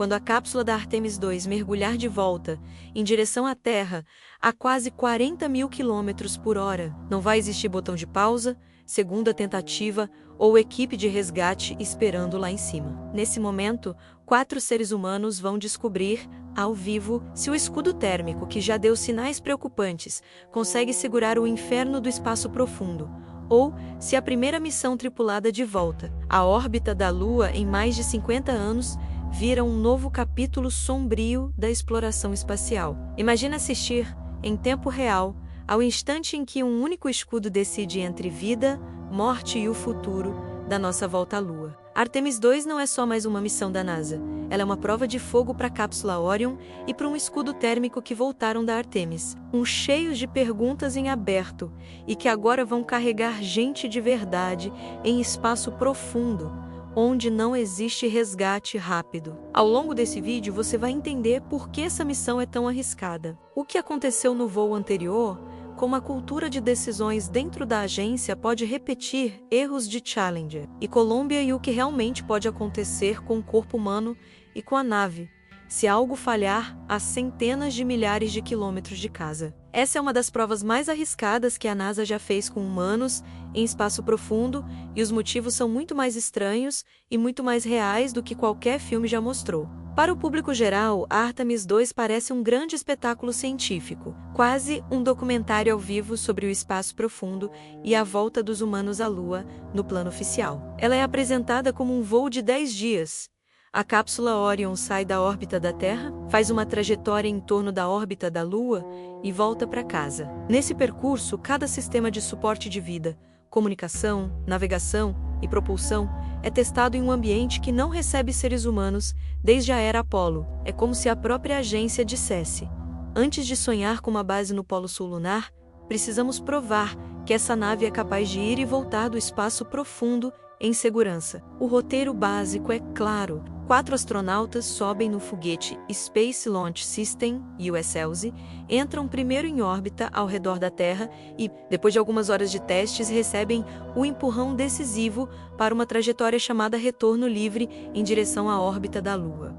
quando a cápsula da Artemis 2 mergulhar de volta, em direção à Terra, a quase 40.000 km/h, não vai existir botão de pausa, segunda tentativa ou equipe de resgate esperando lá em cima. Nesse momento, 4 seres humanos vão descobrir, ao vivo, se o escudo térmico, que já deu sinais preocupantes, consegue segurar o inferno do espaço profundo, ou se a primeira missão tripulada de volta à órbita da Lua em mais de 50 anos vira um novo capítulo sombrio da exploração espacial. Imagina assistir, em tempo real, ao instante em que um único escudo decide entre vida, morte e o futuro da nossa volta à Lua. Artemis 2 não é só mais uma missão da NASA. Ela é uma prova de fogo para a cápsula Orion e para um escudo térmico que voltaram da Artemis. Cheios de perguntas em aberto e que agora vão carregar gente de verdade em espaço profundo, onde não existe resgate rápido. Ao longo desse vídeo você vai entender por que essa missão é tão arriscada, o que aconteceu no voo anterior, como a cultura de decisões dentro da agência pode repetir erros de Challenger e Columbia e o que realmente pode acontecer com o corpo humano e com a nave, se algo falhar a centenas de milhares de quilômetros de casa. Essa é uma das provas mais arriscadas que a NASA já fez com humanos em espaço profundo e os motivos são muito mais estranhos e muito mais reais do que qualquer filme já mostrou. Para o público geral, Artemis 2 parece um grande espetáculo científico, quase um documentário ao vivo sobre o espaço profundo e a volta dos humanos à Lua no plano oficial. Ela é apresentada como um voo de 10 dias. A cápsula Orion sai da órbita da Terra, faz uma trajetória em torno da órbita da Lua e volta para casa. Nesse percurso, cada sistema de suporte de vida, comunicação, navegação e propulsão é testado em um ambiente que não recebe seres humanos desde a era Apollo. É como se a própria agência dissesse: antes de sonhar com uma base no Polo Sul lunar, precisamos provar que essa nave é capaz de ir e voltar do espaço profundo em segurança. O roteiro básico é claro. 4 astronautas sobem no foguete Space Launch System, USLS, entram primeiro em órbita ao redor da Terra e, depois de algumas horas de testes, recebem o empurrão decisivo para uma trajetória chamada retorno livre em direção à órbita da Lua.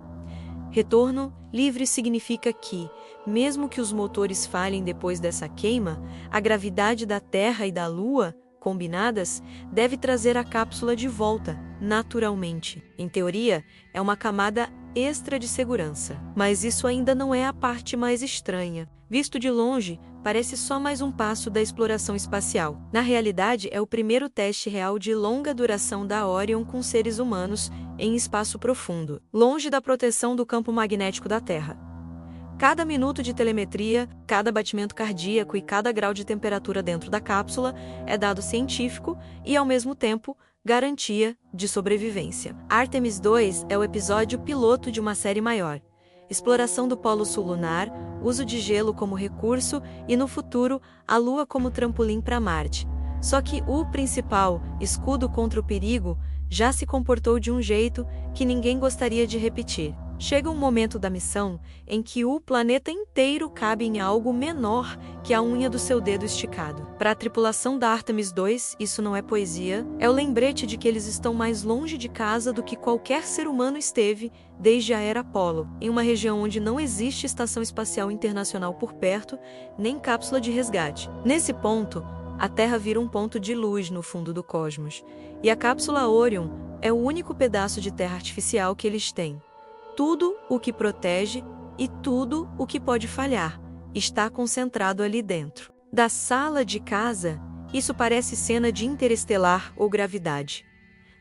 Retorno livre significa que, mesmo que os motores falhem depois dessa queima, a gravidade da Terra e da Lua, combinadas, deve trazer a cápsula de volta, naturalmente. Em teoria, é uma camada extra de segurança. Mas isso ainda não é a parte mais estranha. Visto de longe, parece só mais um passo da exploração espacial. Na realidade, é o primeiro teste real de longa duração da Orion com seres humanos em espaço profundo, longe da proteção do campo magnético da Terra. Cada minuto de telemetria, cada batimento cardíaco e cada grau de temperatura dentro da cápsula é dado científico e, ao mesmo tempo, garantia de sobrevivência. Artemis 2 é o episódio piloto de uma série maior. Exploração do Polo Sul lunar, uso de gelo como recurso e, no futuro, a Lua como trampolim para Marte. Só que o principal, escudo contra o perigo, já se comportou de um jeito que ninguém gostaria de repetir. Chega um momento da missão em que o planeta inteiro cabe em algo menor que a unha do seu dedo esticado. Para a tripulação da Artemis 2, isso não é poesia, é o lembrete de que eles estão mais longe de casa do que qualquer ser humano esteve desde a era Apollo, em uma região onde não existe estação espacial internacional por perto, nem cápsula de resgate. Nesse ponto, a Terra vira um ponto de luz no fundo do cosmos, e a cápsula Orion é o único pedaço de terra artificial que eles têm. Tudo o que protege e tudo o que pode falhar está concentrado ali dentro. Da sala de casa, isso parece cena de Interestelar ou Gravidade.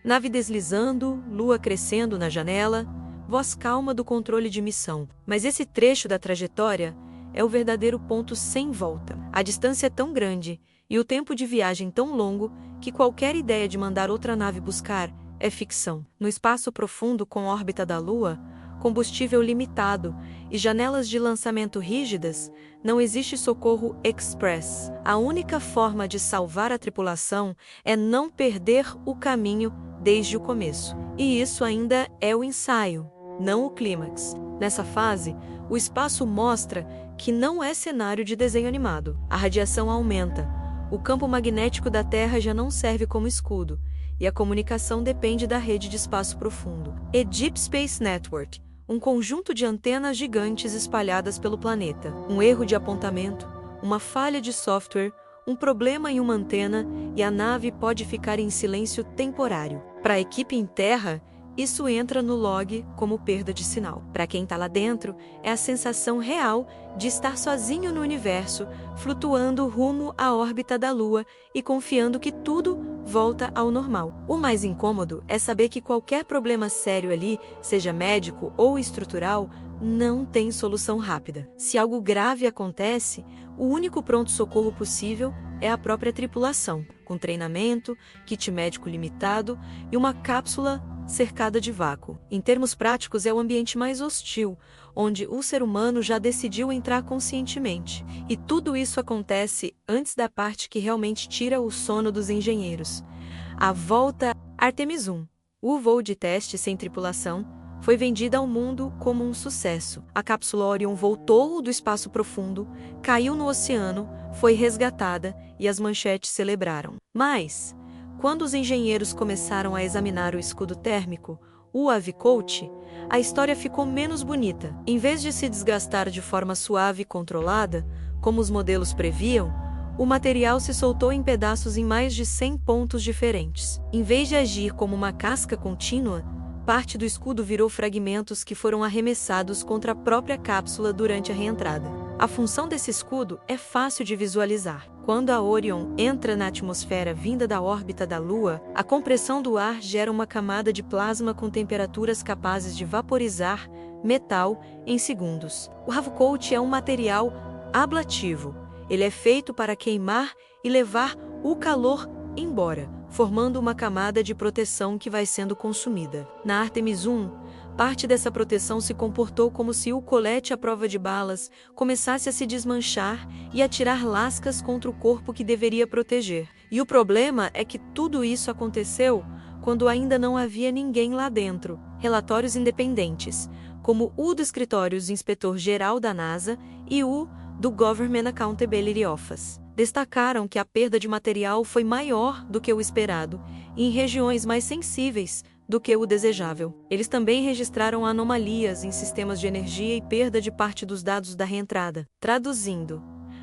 Nave deslizando, lua crescendo na janela, voz calma do controle de missão. Mas esse trecho da trajetória é o verdadeiro ponto sem volta. A distância é tão grande e o tempo de viagem tão longo que qualquer ideia de mandar outra nave buscar é ficção. No espaço profundo com órbita da Lua, combustível limitado e janelas de lançamento rígidas, não existe socorro express. A única forma de salvar a tripulação é não perder o caminho desde o começo. E isso ainda é o ensaio, não o clímax. Nessa fase, o espaço mostra que não é cenário de desenho animado. A radiação aumenta, o campo magnético da Terra já não serve como escudo, e a comunicação depende da rede de espaço profundo. E Deep Space Network, um conjunto de antenas gigantes espalhadas pelo planeta. Um erro de apontamento, uma falha de software, um problema em uma antena e a nave pode ficar em silêncio temporário. Para a equipe em terra, isso entra no log como perda de sinal. Para quem está lá dentro, é a sensação real de estar sozinho no universo, flutuando rumo à órbita da Lua e confiando que tudo volta ao normal. O mais incômodo é saber que qualquer problema sério ali, seja médico ou estrutural, não tem solução rápida. Se algo grave acontece, o único pronto-socorro possível é a própria tripulação, com treinamento, kit médico limitado e uma cápsula cercada de vácuo. Em termos práticos, é o ambiente mais hostil, onde o ser humano já decidiu entrar conscientemente. E tudo isso acontece antes da parte que realmente tira o sono dos engenheiros. A volta Artemis 1, o voo de teste sem tripulação, foi vendida ao mundo como um sucesso. A cápsula Orion voltou do espaço profundo, caiu no oceano, foi resgatada e as manchetes celebraram. Mas, quando os engenheiros começaram a examinar o escudo térmico, o AVICOAT, a história ficou menos bonita. Em vez de se desgastar de forma suave e controlada, como os modelos previam, o material se soltou em pedaços em mais de 100 pontos diferentes. Em vez de agir como uma casca contínua, parte do escudo virou fragmentos que foram arremessados contra a própria cápsula durante a reentrada. A função desse escudo é fácil de visualizar. Quando a Orion entra na atmosfera vinda da órbita da Lua, a compressão do ar gera uma camada de plasma com temperaturas capazes de vaporizar metal em segundos. O AVICOAT é um material ablativo. Ele é feito para queimar e levar o calor embora, formando uma camada de proteção que vai sendo consumida. Na Artemis 1, parte dessa proteção se comportou como se o colete à prova de balas começasse a se desmanchar e a tirar lascas contra o corpo que deveria proteger. E o problema é que tudo isso aconteceu quando ainda não havia ninguém lá dentro. Relatórios independentes, como o do Escritório do Inspetor-Geral da NASA e o do Government Accountability Office, destacaram que a perda de material foi maior do que o esperado e em regiões mais sensíveis do que o desejável. Eles também registraram anomalias em sistemas de energia e perda de parte dos dados da reentrada. Traduzindo,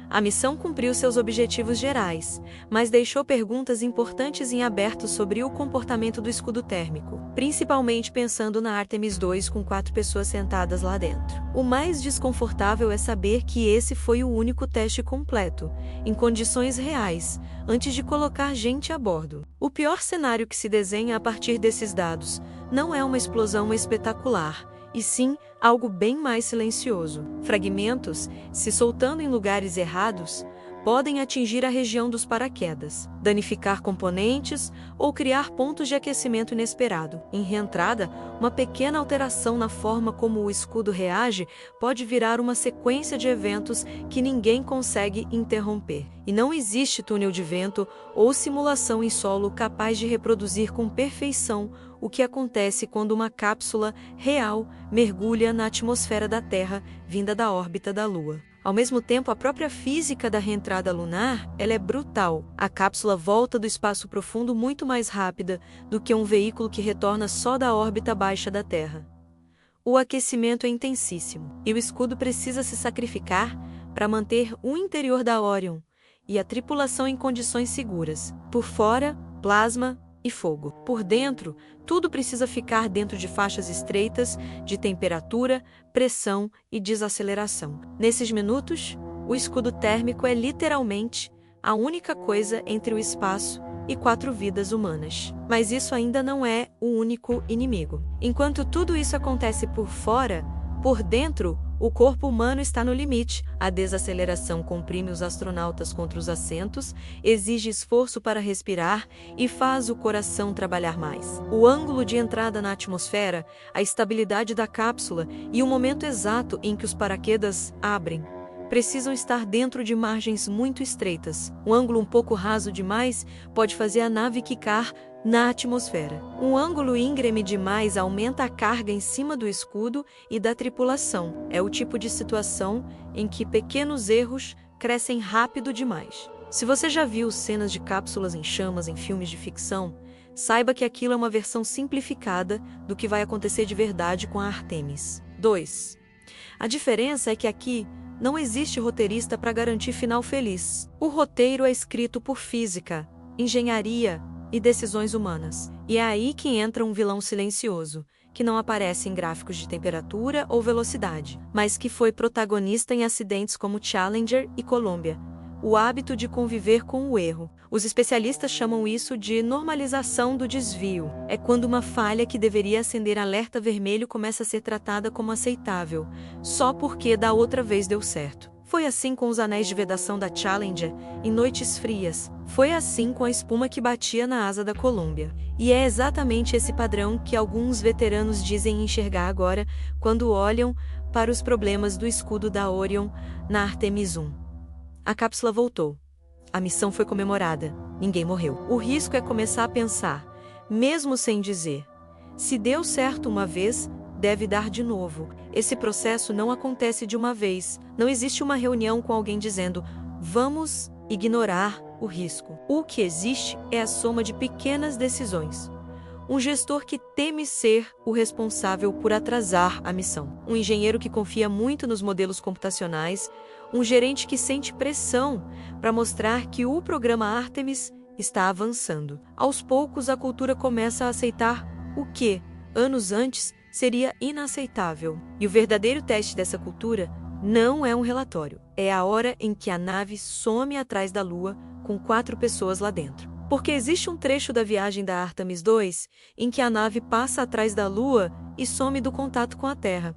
a missão cumpriu seus objetivos gerais, mas deixou perguntas importantes em aberto sobre o comportamento do escudo térmico, principalmente pensando na Artemis 2 com 4 pessoas sentadas lá dentro. O mais desconfortável é saber que esse foi o único teste completo, em condições reais, antes de colocar gente a bordo. O pior cenário que se desenha a partir desses dados não é uma explosão espetacular, e sim algo bem mais silencioso. Fragmentos, se soltando em lugares errados, podem atingir a região dos paraquedas, danificar componentes ou criar pontos de aquecimento inesperado. Em reentrada, uma pequena alteração na forma como o escudo reage pode virar uma sequência de eventos que ninguém consegue interromper. E não existe túnel de vento ou simulação em solo capaz de reproduzir com perfeição o que acontece quando uma cápsula real mergulha na atmosfera da Terra vinda da órbita da Lua. Ao mesmo tempo, a própria física da reentrada lunar, ela é brutal. A cápsula volta do espaço profundo muito mais rápida do que um veículo que retorna só da órbita baixa da Terra. O aquecimento é intensíssimo, e o escudo precisa se sacrificar para manter o interior da Orion e a tripulação em condições seguras. Por fora, plasma e fogo. Por dentro, tudo precisa ficar dentro de faixas estreitas de temperatura, pressão e desaceleração. Nesses minutos, o escudo térmico é literalmente a única coisa entre o espaço e 4 vidas humanas. Mas isso ainda não é o único inimigo. Enquanto tudo isso acontece por fora, por dentro, o corpo humano está no limite. A desaceleração comprime os astronautas contra os assentos, exige esforço para respirar e faz o coração trabalhar mais. O ângulo de entrada na atmosfera, a estabilidade da cápsula e o momento exato em que os paraquedas abrem precisam estar dentro de margens muito estreitas. Um ângulo um pouco raso demais pode fazer a nave quicar na atmosfera. Um ângulo íngreme demais aumenta a carga em cima do escudo e da tripulação. É o tipo de situação em que pequenos erros crescem rápido demais. Se você já viu cenas de cápsulas em chamas em filmes de ficção, saiba que aquilo é uma versão simplificada do que vai acontecer de verdade com a Artemis. 2. A diferença é que aqui não existe roteirista para garantir final feliz. O roteiro é escrito por física, engenharia e decisões humanas. E é aí que entra um vilão silencioso, que não aparece em gráficos de temperatura ou velocidade, mas que foi protagonista em acidentes como Challenger e Columbia. O hábito de conviver com o erro. Os especialistas chamam isso de normalização do desvio. É quando uma falha que deveria acender alerta vermelho começa a ser tratada como aceitável, só porque da outra vez deu certo. Foi assim com os anéis de vedação da Challenger em noites frias. Foi assim com a espuma que batia na asa da Columbia. E é exatamente esse padrão que alguns veteranos dizem enxergar agora quando olham para os problemas do escudo da Orion na Artemis 1. A cápsula voltou. A missão foi comemorada. Ninguém morreu. O risco é começar a pensar, mesmo sem dizer. Se deu certo uma vez, deve dar de novo. Esse processo não acontece de uma vez. Não existe uma reunião com alguém dizendo, vamos ignorar o risco. O que existe é a soma de pequenas decisões. Um gestor que teme ser o responsável por atrasar a missão. Um engenheiro que confia muito nos modelos computacionais. Um gerente que sente pressão para mostrar que o programa Artemis está avançando. Aos poucos, a cultura começa a aceitar o que, anos antes, seria inaceitável. E o verdadeiro teste dessa cultura não é um relatório. É a hora em que a nave some atrás da Lua com 4 pessoas lá dentro. Porque existe um trecho da viagem da Artemis 2 em que a nave passa atrás da Lua e some do contato com a Terra.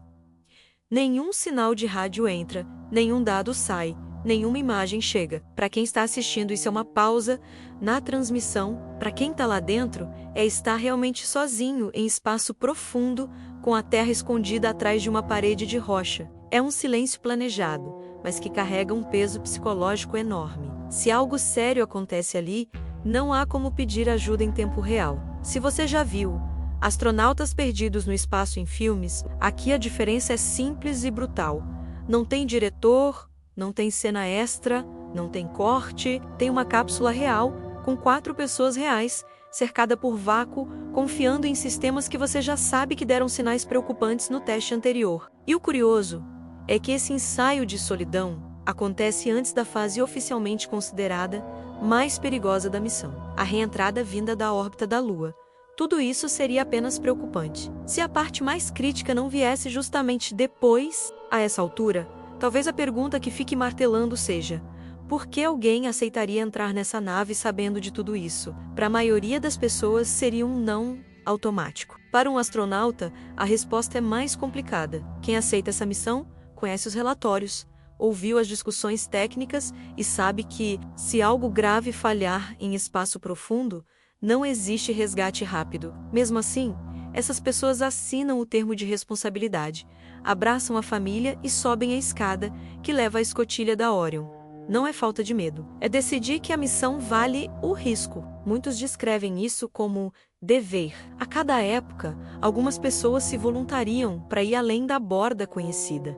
Nenhum sinal de rádio entra, nenhum dado sai, nenhuma imagem chega. Para quem está assistindo, isso é uma pausa na transmissão. Para quem está lá dentro, é estar realmente sozinho em espaço profundo, com a Terra escondida atrás de uma parede de rocha. É um silêncio planejado, mas que carrega um peso psicológico enorme. Se algo sério acontece ali, não há como pedir ajuda em tempo real. Se você já viu astronautas perdidos no espaço em filmes, aqui a diferença é simples e brutal. Não tem diretor, não tem cena extra, não tem corte, tem uma cápsula real, com 4 pessoas reais, cercada por vácuo, confiando em sistemas que você já sabe que deram sinais preocupantes no teste anterior. E o curioso é que esse ensaio de solidão acontece antes da fase oficialmente considerada mais perigosa da missão, a reentrada vinda da órbita da Lua. Tudo isso seria apenas preocupante. Se a parte mais crítica não viesse justamente depois, a essa altura, talvez a pergunta que fique martelando seja: por que alguém aceitaria entrar nessa nave sabendo de tudo isso? Para a maioria das pessoas seria um não automático. Para um astronauta, a resposta é mais complicada. Quem aceita essa missão conhece os relatórios, ouviu as discussões técnicas e sabe que, se algo grave falhar em espaço profundo, não existe resgate rápido. Mesmo assim, essas pessoas assinam o termo de responsabilidade, abraçam a família e sobem a escada que leva à escotilha da Orion. Não é falta de medo, é decidir que a missão vale o risco. Muitos descrevem isso como dever. A cada época, algumas pessoas se voluntariam para ir além da borda conhecida.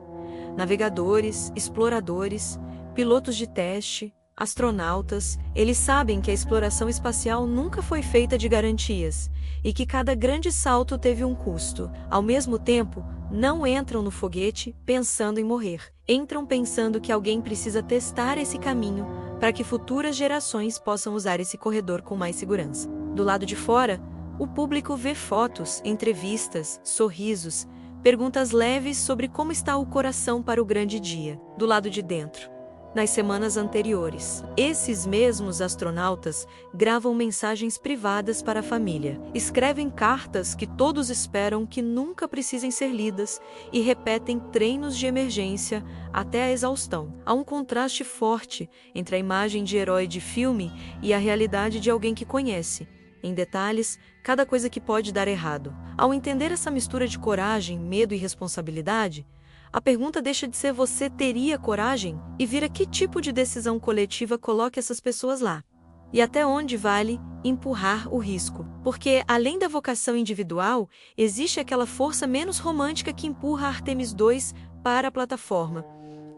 Navegadores, exploradores, pilotos de teste, astronautas, eles sabem que a exploração espacial nunca foi feita de garantias e que cada grande salto teve um custo. Ao mesmo tempo, não entram no foguete pensando em morrer. Entram pensando que alguém precisa testar esse caminho para que futuras gerações possam usar esse corredor com mais segurança. Do lado de fora, o público vê fotos, entrevistas, sorrisos, perguntas leves sobre como está o coração para o grande dia. Do lado de dentro, nas semanas anteriores, esses mesmos astronautas gravam mensagens privadas para a família, escrevem cartas que todos esperam que nunca precisem ser lidas e repetem treinos de emergência até a exaustão. Há um contraste forte entre a imagem de herói de filme e a realidade de alguém que conhece, em detalhes, cada coisa que pode dar errado. Ao entender essa mistura de coragem, medo e responsabilidade, a pergunta deixa de ser você teria coragem e vira que tipo de decisão coletiva coloca essas pessoas lá. E até onde vale empurrar o risco. Porque, além da vocação individual, existe aquela força menos romântica que empurra a Artemis 2 para a plataforma.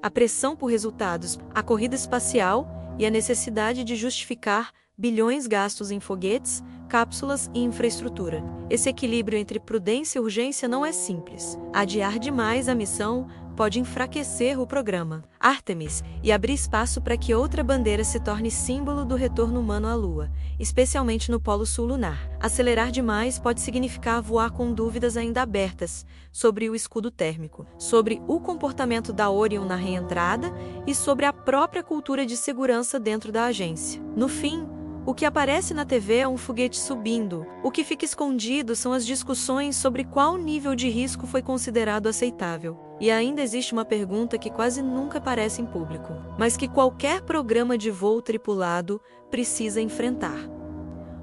A pressão por resultados, a corrida espacial e a necessidade de justificar bilhões gastos em foguetes, cápsulas e infraestrutura. Esse equilíbrio entre prudência e urgência não é simples. Adiar demais a missão pode enfraquecer o programa Artemis e abrir espaço para que outra bandeira se torne símbolo do retorno humano à Lua, especialmente no Polo Sul lunar. Acelerar demais pode significar voar com dúvidas ainda abertas sobre o escudo térmico, sobre o comportamento da Orion na reentrada e sobre a própria cultura de segurança dentro da agência. No fim, o que aparece na TV é um foguete subindo. O que fica escondido são as discussões sobre qual nível de risco foi considerado aceitável. E ainda existe uma pergunta que quase nunca aparece em público, mas que qualquer programa de voo tripulado precisa enfrentar.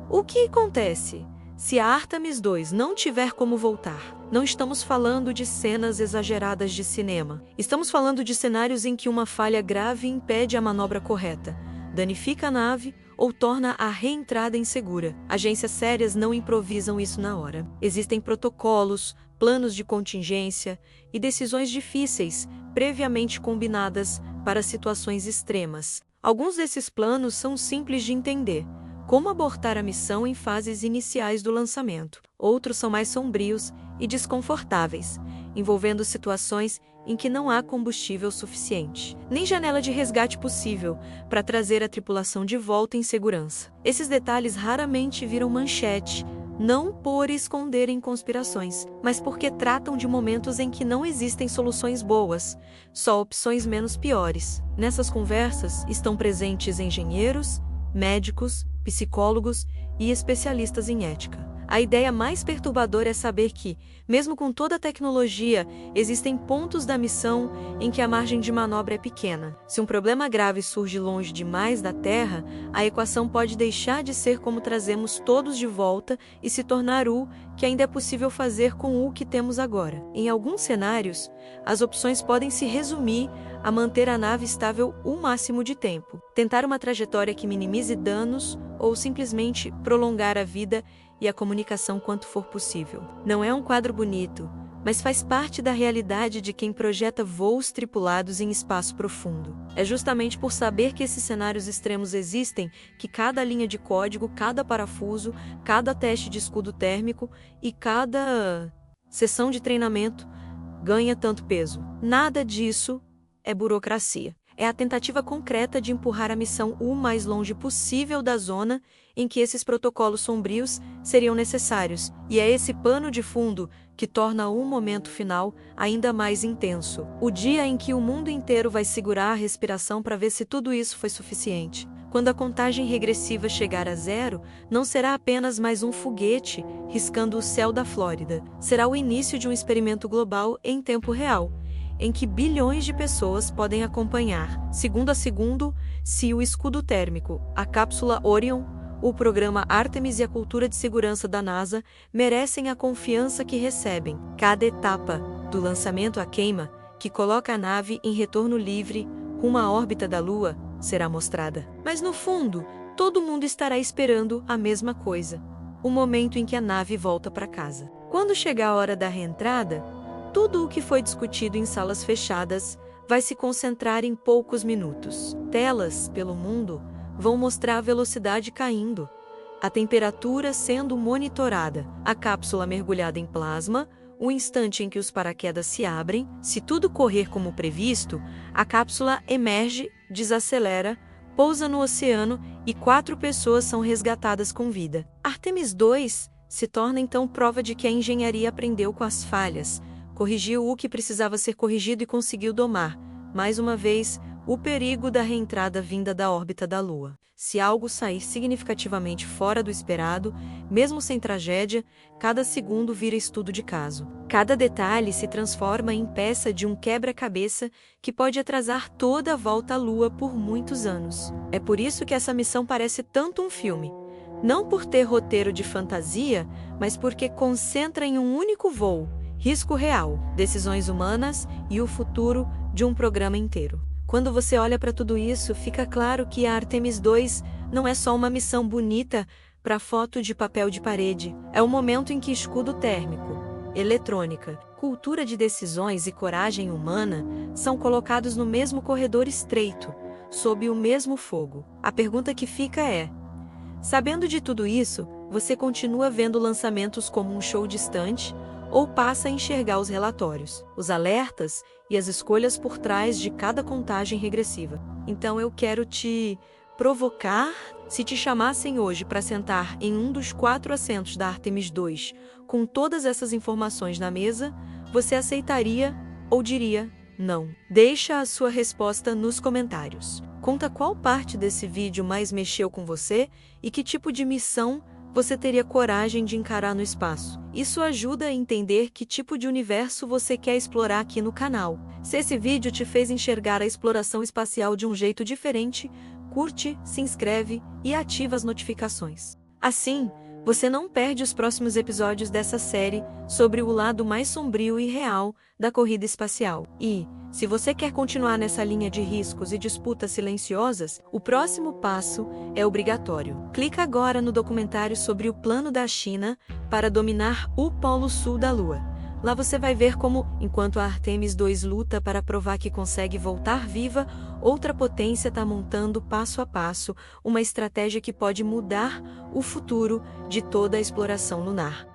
O que acontece se a Artemis 2 não tiver como voltar? Não estamos falando de cenas exageradas de cinema. Estamos falando de cenários em que uma falha grave impede a manobra correta, danifica a nave ou torna a reentrada insegura. Agências sérias não improvisam isso na hora. Existem protocolos, planos de contingência e decisões difíceis, previamente combinadas para situações extremas. Alguns desses planos são simples de entender, como abortar a missão em fases iniciais do lançamento. Outros são mais sombrios e desconfortáveis, envolvendo situações em que não há combustível suficiente, nem janela de resgate possível para trazer a tripulação de volta em segurança. Esses detalhes raramente viram manchete, não por esconderem conspirações, mas porque tratam de momentos em que não existem soluções boas, só opções menos piores. Nessas conversas estão presentes engenheiros, médicos, psicólogos e especialistas em ética. A ideia mais perturbadora é saber que, mesmo com toda a tecnologia, existem pontos da missão em que a margem de manobra é pequena. Se um problema grave surge longe demais da Terra, a equação pode deixar de ser como trazemos todos de volta e se tornar o que ainda é possível fazer com o que temos agora. Em alguns cenários, as opções podem se resumir a manter a nave estável o máximo de tempo, tentar uma trajetória que minimize danos ou simplesmente prolongar a vida e a comunicação quanto for possível. Não é um quadro bonito, mas faz parte da realidade de quem projeta voos tripulados em espaço profundo. É justamente por saber que esses cenários extremos existem que cada linha de código, cada parafuso, cada teste de escudo térmico e cada sessão de treinamento ganha tanto peso. Nada disso é burocracia. É a tentativa concreta de empurrar a missão o mais longe possível da zona em que esses protocolos sombrios seriam necessários, e é esse pano de fundo que torna o momento final ainda mais intenso. O dia em que o mundo inteiro vai segurar a respiração para ver se tudo isso foi suficiente. Quando a contagem regressiva chegar a zero, não será apenas mais um foguete riscando o céu da Flórida. Será o início de um experimento global em tempo real, em que bilhões de pessoas podem acompanhar, segundo a segundo, se o escudo térmico, a cápsula Orion, o programa Artemis e a cultura de segurança da NASA merecem a confiança que recebem. Cada etapa, do lançamento à queima, que coloca a nave em retorno livre rumo à órbita da Lua, será mostrada. Mas no fundo, todo mundo estará esperando a mesma coisa: o momento em que a nave volta para casa. Quando chegar a hora da reentrada, tudo o que foi discutido em salas fechadas vai se concentrar em poucos minutos. Telas pelo mundo vão mostrar a velocidade caindo, a temperatura sendo monitorada, a cápsula mergulhada em plasma, o instante em que os paraquedas se abrem. Se tudo correr como previsto, a cápsula emerge, desacelera, pousa no oceano e 4 pessoas são resgatadas com vida. Artemis 2 se torna então prova de que a engenharia aprendeu com as falhas, corrigiu o que precisava ser corrigido e conseguiu domar, mais uma vez, o perigo da reentrada vinda da órbita da Lua. Se algo sair significativamente fora do esperado, mesmo sem tragédia, cada segundo vira estudo de caso. Cada detalhe se transforma em peça de um quebra-cabeça que pode atrasar toda a volta à Lua por muitos anos. É por isso que essa missão parece tanto um filme. Não por ter roteiro de fantasia, mas porque concentra em um único voo, risco real, decisões humanas e o futuro de um programa inteiro. Quando você olha para tudo isso, fica claro que a Artemis 2 não é só uma missão bonita para foto de papel de parede. É o momento em que escudo térmico, eletrônica, cultura de decisões e coragem humana são colocados no mesmo corredor estreito, sob o mesmo fogo. A pergunta que fica é: Sabendo de tudo isso, você continua vendo lançamentos como um show distante ou passa a enxergar os relatórios, os alertas e as escolhas por trás de cada contagem regressiva. Então eu quero te provocar. Se te chamassem hoje para sentar em um dos 4 assentos da Artemis II, com todas essas informações na mesa, você aceitaria ou diria não? Deixa a sua resposta nos comentários. Conta qual parte desse vídeo mais mexeu com você e que tipo de missão você teria coragem de encarar no espaço. Isso ajuda a entender que tipo de universo você quer explorar aqui no canal. Se esse vídeo te fez enxergar a exploração espacial de um jeito diferente, curte, se inscreve e ativa as notificações. Assim, você não perde os próximos episódios dessa série sobre o lado mais sombrio e real da corrida espacial. E, se você quer continuar nessa linha de riscos e disputas silenciosas, o próximo passo é obrigatório. Clica agora no documentário sobre o plano da China para dominar o Polo Sul da Lua. Lá você vai ver como, enquanto a Artemis II luta para provar que consegue voltar viva, outra potência está montando passo a passo uma estratégia que pode mudar o futuro de toda a exploração lunar.